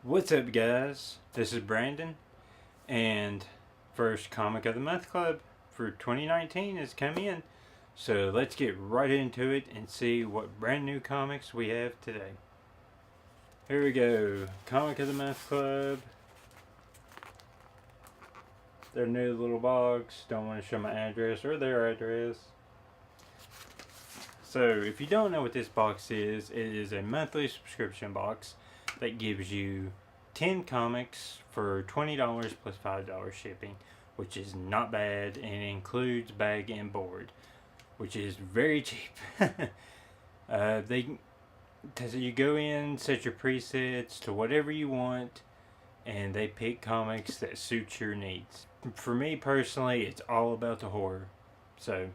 What's up, guys? This is Brandon, and first Comic of the Month Club for 2019 has come in. So let's get right into it and see what brand new comics we have today. Here we go. Comic of the Month Club. Their new little box. Don't want to show my address or their address. So, if you don't know what this box is, it is a monthly subscription box that gives you 10 comics for $20 plus $5 shipping, which is not bad, and it includes bag and board, which is very cheap. You go in, set your presets to whatever you want, and they pick comics that suit your needs. For me personally, it's all about the horror. So,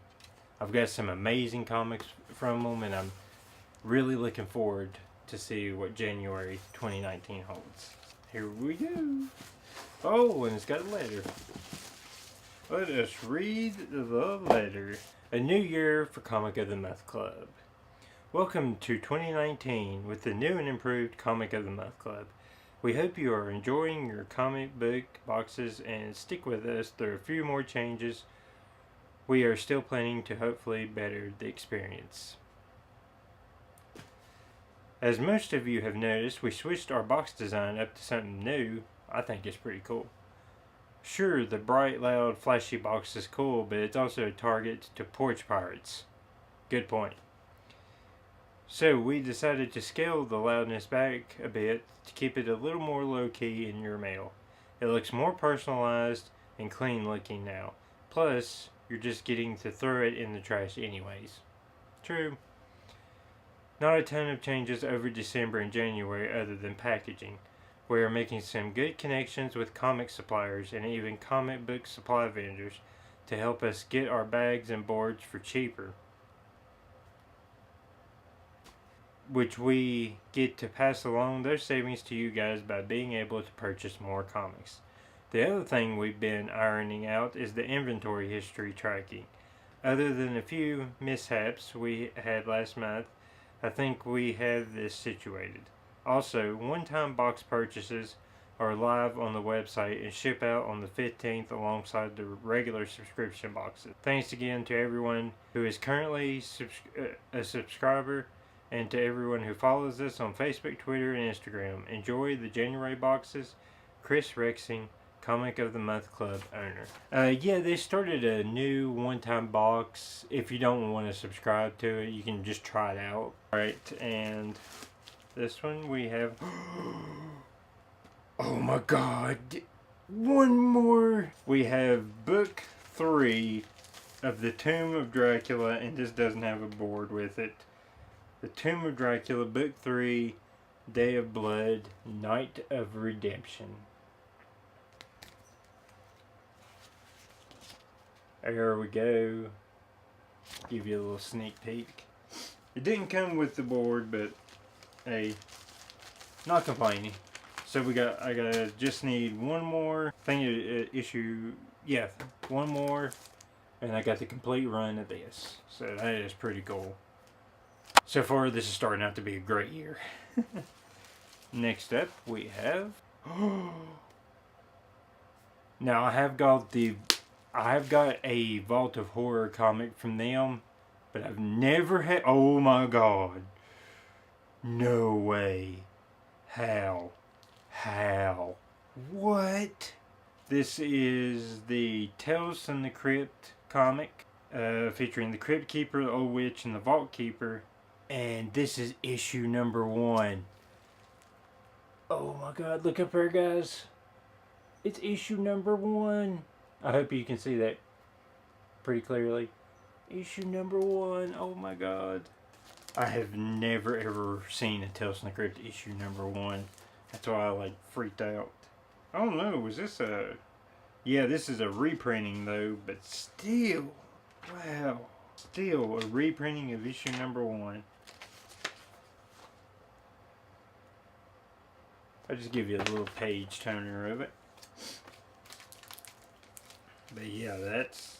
I've got some amazing comics from them, and I'm really looking forward to see what January 2019 holds. Here we go. Oh, and it's got a letter. Let us read the letter. A new year for Comic of the Month Club. Welcome to 2019 with the new and improved Comic of the Month Club. We hope you are enjoying your comic book boxes and stick with us through a few more changes. We are still planning to hopefully better the experience. As most of you have noticed, we switched our box design up to something new. I think it's pretty cool. Sure, the bright, loud, flashy box is cool, but it's also a target to porch pirates. Good point. So we decided to scale the loudness back a bit to keep it a little more low-key in your mail. It looks more personalized and clean looking now. Plus, you're just getting to throw it in the trash anyways. True. Not a ton of changes over December and January other than packaging. We are making some good connections with comic suppliers and even comic book supply vendors to help us get our bags and boards for cheaper, which we get to pass along those savings to you guys by being able to purchase more comics. The other thing we've been ironing out is the inventory history tracking. Other than a few mishaps we had last month, I think we have this situated. Also, one-time box purchases are live on the website and ship out on the 15th alongside the regular subscription boxes. Thanks again to everyone who is currently a subscriber and to everyone who follows us on Facebook, Twitter, and Instagram. Enjoy the January boxes. Chris Rexing, Comic of the Month Club owner. Yeah, they started a new one-time box. If you don't want to subscribe to it, you can just try it out. Alright, and this one we have... Oh my god! One more! We have book 3 of The Tomb of Dracula, and this doesn't have a board with it. The Tomb of Dracula, book 3, Day of Blood, Night of Redemption. There we go. Give you a little sneak peek. It didn't come with the board, but hey, not complaining. So I just need one more thing issue. Yeah, one more, and I got the complete run of this. So that is pretty cool. So far, this is starting out to be a great year. Next up, we have. Now I have got a Vault of Horror comic from them, but I've never had... Oh my god. No way. How? What? This is the Tales from the Crypt comic, featuring the Crypt Keeper, the Old Witch, and the Vault Keeper. And this is issue number 1. Oh my god, look up there, guys. It's issue number 1. I hope you can see that pretty clearly. Issue number 1. Oh my god. I have never ever seen a Tales from the Crypt issue number 1. That's why I freaked out. I don't know, was this a... Yeah, this is a reprinting though, but still. Wow. Still a reprinting of issue number 1. I'll just give you a little page turner of it. But yeah, that's...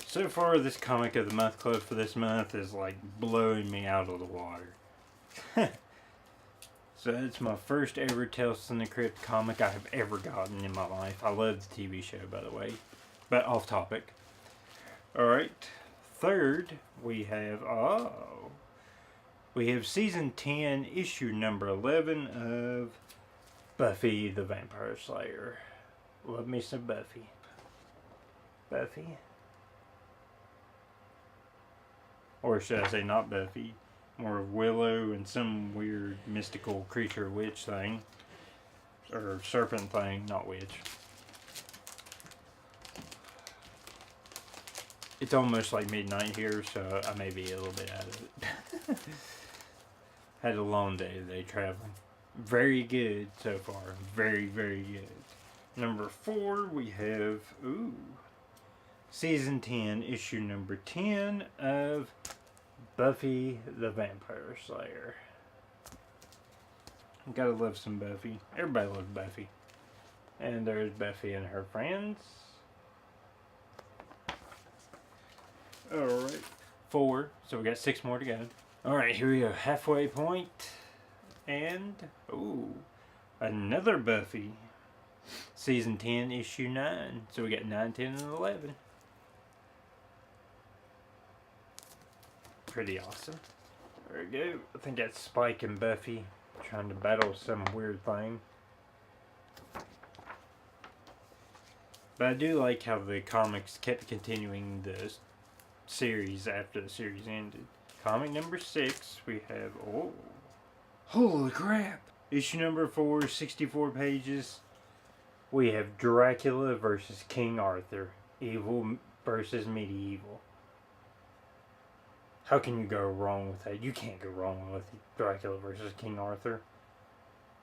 So far, this Comic of the Month Club for this month is blowing me out of the water. So that's my first ever Tales from the Crypt comic I have ever gotten in my life. I love the TV show, by the way. But off topic. Alright. Third, we have season 10, issue number 11 of Buffy the Vampire Slayer. Love me some Buffy. Buffy? Or should I say not Buffy? More of Willow and some weird mystical creature witch thing. Or serpent thing, not witch. It's almost like midnight here, so I may be a little bit out of it. Had a long day today traveling. Very good so far. Very, very good. Number 4, we have, season 10, issue number 10 of Buffy the Vampire Slayer. Gotta love some Buffy. Everybody loves Buffy. And there's Buffy and her friends. Alright. 4. So we got 6 more to go. Alright, here we go. Halfway point. And, another Buffy. Season 10, issue 9. So we got 9, 10, and 11. Pretty awesome. There we go. I think that's Spike and Buffy trying to battle some weird thing. But I do like how the comics kept continuing the series after the series ended. Comic number 6, we have, holy crap! Issue number 4, 64 pages. We have Dracula versus King Arthur. Evil versus medieval. How can you go wrong with that? You can't go wrong with Dracula versus King Arthur.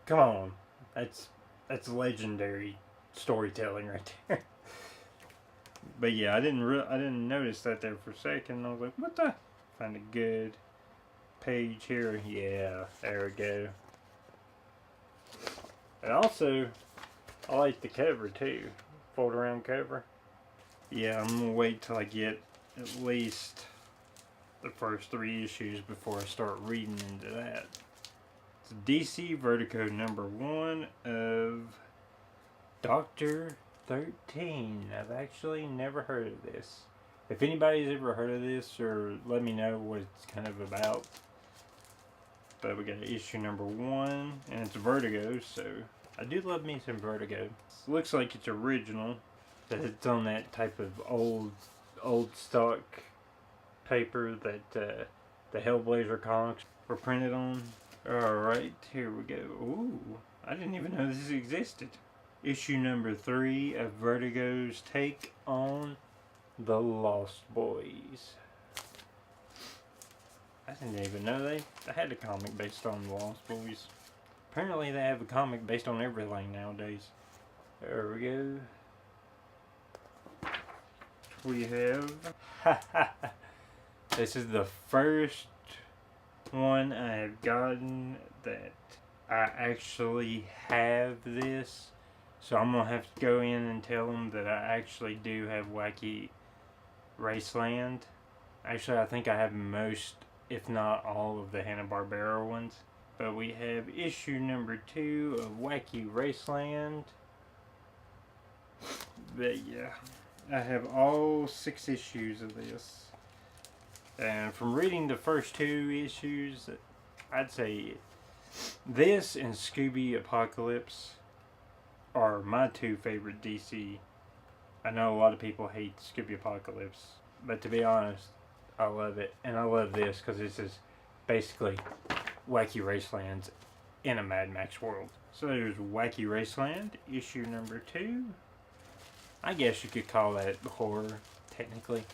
Come on. That's legendary storytelling right there. But yeah, I didn't notice that there for a second. I was like, what the? Find a good page here. Yeah, there we go. And also, I like the cover too. Fold around cover. Yeah, I'm gonna wait till I get at least the first 3 issues before I start reading into that. It's DC Vertigo number 1 of Dr. 13. I've actually never heard of this. If anybody's ever heard of this, or let me know what it's kind of about. But we got issue number 1, and it's Vertigo, so I do love me some Vertigo. Looks like it's original, that it's on that type of old stock paper that the Hellblazer comics were printed on. Alright, here we go. Ooh, I didn't even know this existed. Issue number 3 of Vertigo's take on The Lost Boys. I didn't even know they had a comic based on The Lost Boys. Apparently they have a comic based on everything nowadays. There we go. We have... This is the first one I have gotten that I actually have this. So I'm going to have to go in and tell them that I actually do have Wacky Raceland. Actually, I think I have most, if not all, of the Hanna-Barbera ones. But we have issue number 2 of Wacky Raceland. But yeah, I have all 6 issues of this. And from reading the first 2 issues, I'd say this and Scooby Apocalypse are my 2 favorite DC. I know a lot of people hate Scooby Apocalypse, but to be honest, I love it. And I love this because this is basically Wacky Racelands in a Mad Max world. So there's Wacky Raceland, issue number 2. I guess you could call that horror, technically.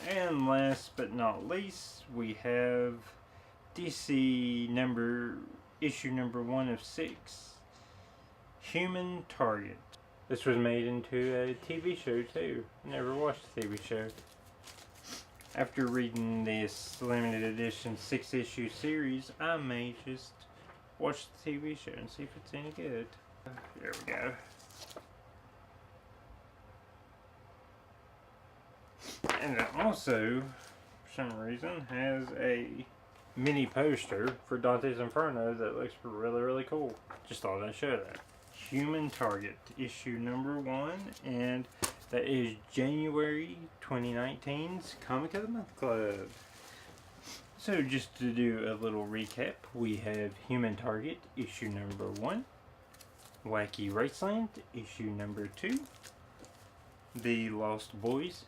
And last but not least, we have DC issue number 1 of 6. Human Target. This was made into a TV show too. Never watched the TV show. After reading this limited edition 6-issue series, I may just watch the TV show and see if it's any good. There we go. And it also, for some reason, has a mini poster for Dante's Inferno that looks really, really cool. Just thought I'd show that. Human Target, issue number 1, and that is January 2019's Comic of the Month Club. So just to do a little recap, we have Human Target, issue number 1, Wacky Raceland, issue number 2, The Lost Boys,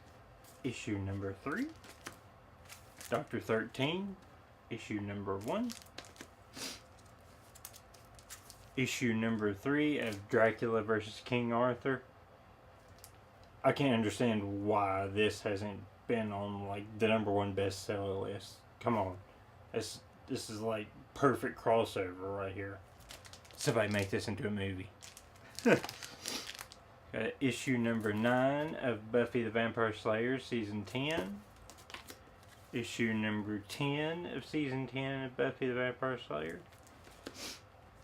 issue number 3, Dr. 13, issue number 1, issue number 3 of Dracula vs. King Arthur. I can't understand why this hasn't been on like the number 1 bestseller list. Come on, this is like perfect crossover right here. Somebody make this into a movie. Issue number 9 of Buffy the Vampire Slayer season 10. Issue number 10 of season 10 of Buffy the Vampire Slayer.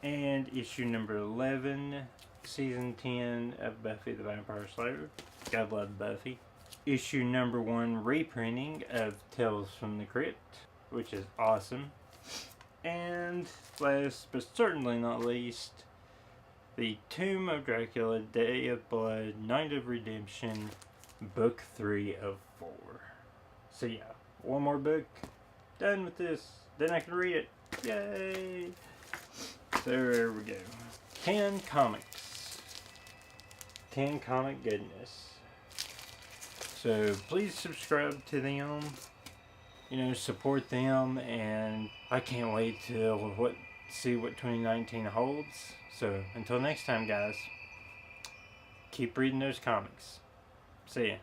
And issue number 11, season 10 of Buffy the Vampire Slayer. God love Buffy. Issue number 1 reprinting of Tales from the Crypt, which is awesome. And last but certainly not least, the Tomb of Dracula, Day of Blood, Night of Redemption, book 3 of 4. So yeah, one more book, done with this, then I can read it. Yay! So there we go. 10 comics. 10 comic goodness. So please subscribe to them. You know, support them, and I can't wait to see what 2019 holds. So until next time, guys, keep reading those comics. See ya.